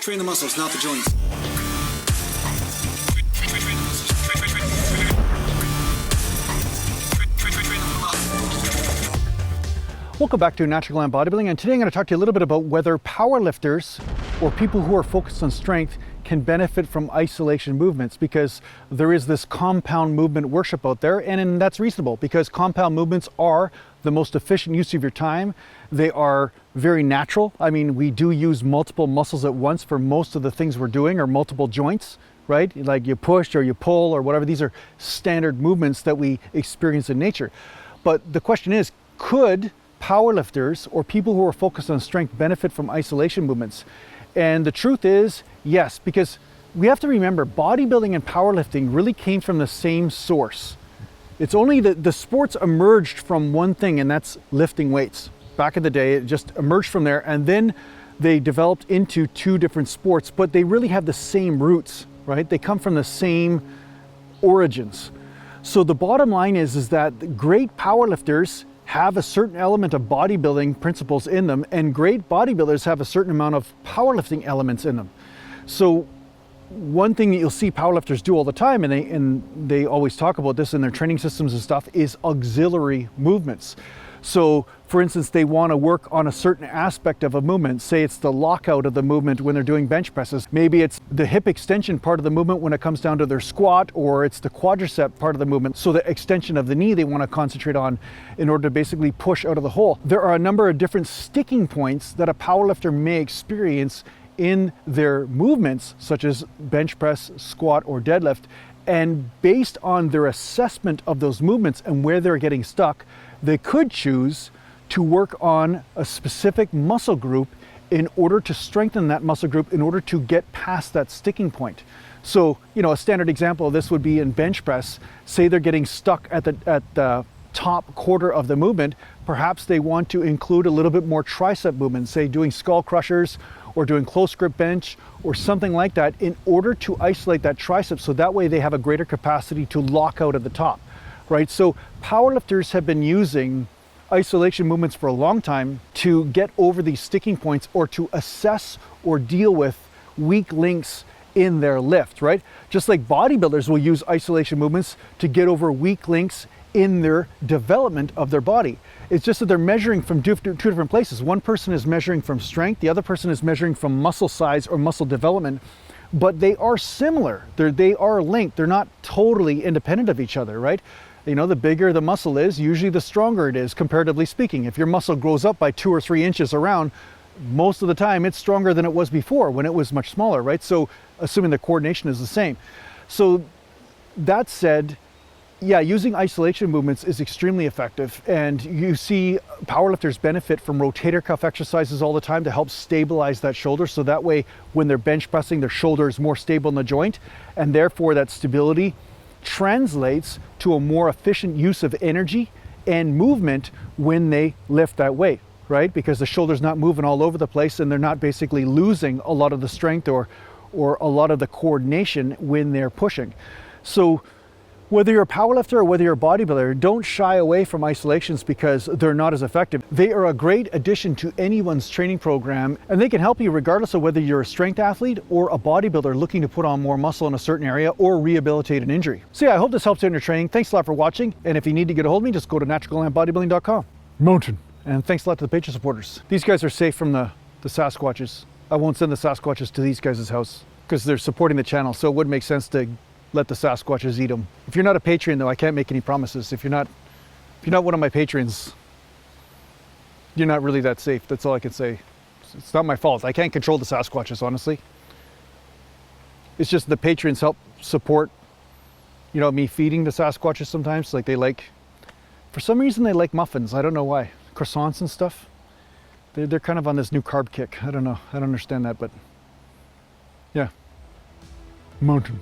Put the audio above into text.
Train the muscles, not the joints. Welcome back to Natural Glam Bodybuilding, and today I'm going to talk to you a little bit about whether powerlifters or people who are focused on strength can benefit from isolation movements, because there is this compound movement worship out there, and that's reasonable because compound movements are the most efficient use of your time. They are very natural. I mean, we do use multiple muscles at once for most of the things we're doing, or multiple joints, right? Like you push or you pull or whatever. These are standard movements that we experience in nature. But the question is, could powerlifters or people who are focused on strength benefit from isolation movements? And the truth is yes, because we have to remember bodybuilding and powerlifting really came from the same source. It's only that the sports emerged from one thing, and that's lifting weights. Back in the day, it just emerged from there, and then they developed into two different sports, but they really have the same roots, right? They come from the same origins. So the bottom line is that great powerlifters have a certain element of bodybuilding principles in them, and great bodybuilders have a certain amount of powerlifting elements in them. So one thing that you'll see powerlifters do all the time, and they always talk about this in their training systems and stuff, is auxiliary movements. So for instance, they want to work on a certain aspect of a movement. Say it's the lockout of the movement when they're doing bench presses. Maybe it's the hip extension part of the movement when it comes down to their squat, or it's the quadricep part of the movement. So the extension of the knee they want to concentrate on in order to basically push out of the hole. There are a number of different sticking points that a powerlifter may experience in their movements, such as bench press, squat, or deadlift. And based on their assessment of those movements and where they're getting stuck, they could choose to work on a specific muscle group in order to strengthen that muscle group, in order to get past that sticking point. So, you know, a standard example of this would be in bench press. Say they're getting stuck at the top quarter of the movement. Perhaps they want to include a little bit more tricep movement, say doing skull crushers or doing close grip bench or something like that, in order to isolate that tricep, so that way they have a greater capacity to lock out at the top, right? So powerlifters have been using isolation movements for a long time to get over these sticking points, or to assess or deal with weak links in their lift, right? Just like bodybuilders will use isolation movements to get over weak links in their development of their body. It's just that they're measuring from two different places. One person is measuring from strength, the other person is measuring from muscle size or muscle development, but they are similar. They are linked. They're not totally independent of each other, right? You know, the bigger the muscle is, usually the stronger it is, comparatively speaking. If your muscle grows up by 2 or 3 inches around, most of the time it's stronger than it was before when it was much smaller, right? So assuming the coordination is the same. So that said, yeah, using isolation movements is extremely effective, and you see powerlifters benefit from rotator cuff exercises all the time to help stabilize that shoulder, so that way when they're bench pressing, their shoulder is more stable in the joint, and therefore that stability translates to a more efficient use of energy and movement when they lift that weight, right? Because the shoulder's not moving all over the place, and they're not basically losing a lot of the strength or a lot of the coordination when they're pushing. So whether you're a powerlifter or whether you're a bodybuilder, don't shy away from isolations because they're not as effective. They are a great addition to anyone's training program, and they can help you regardless of whether you're a strength athlete or a bodybuilder looking to put on more muscle in a certain area or rehabilitate an injury. So yeah, I hope this helps you in your training. Thanks a lot for watching, and if you need to get a hold of me, just go to naturalglambodybuilding.com. Mountain. And thanks a lot to the Patreon supporters. These guys are safe from the Sasquatches. I won't send the Sasquatches to these guys' house because they're supporting the channel, so it wouldn't make sense to let the Sasquatches eat them. If you're not a Patreon though, I can't make any promises. If you're not one of my patrons, you're not really that safe. That's all I can say. It's not my fault. I can't control the Sasquatches, honestly. It's just the patrons help support, you know, me feeding the Sasquatches sometimes. Like for some reason they like muffins. I don't know why. Croissants and stuff. They're kind of on this new carb kick. I don't know. I don't understand that, but yeah. Mountain.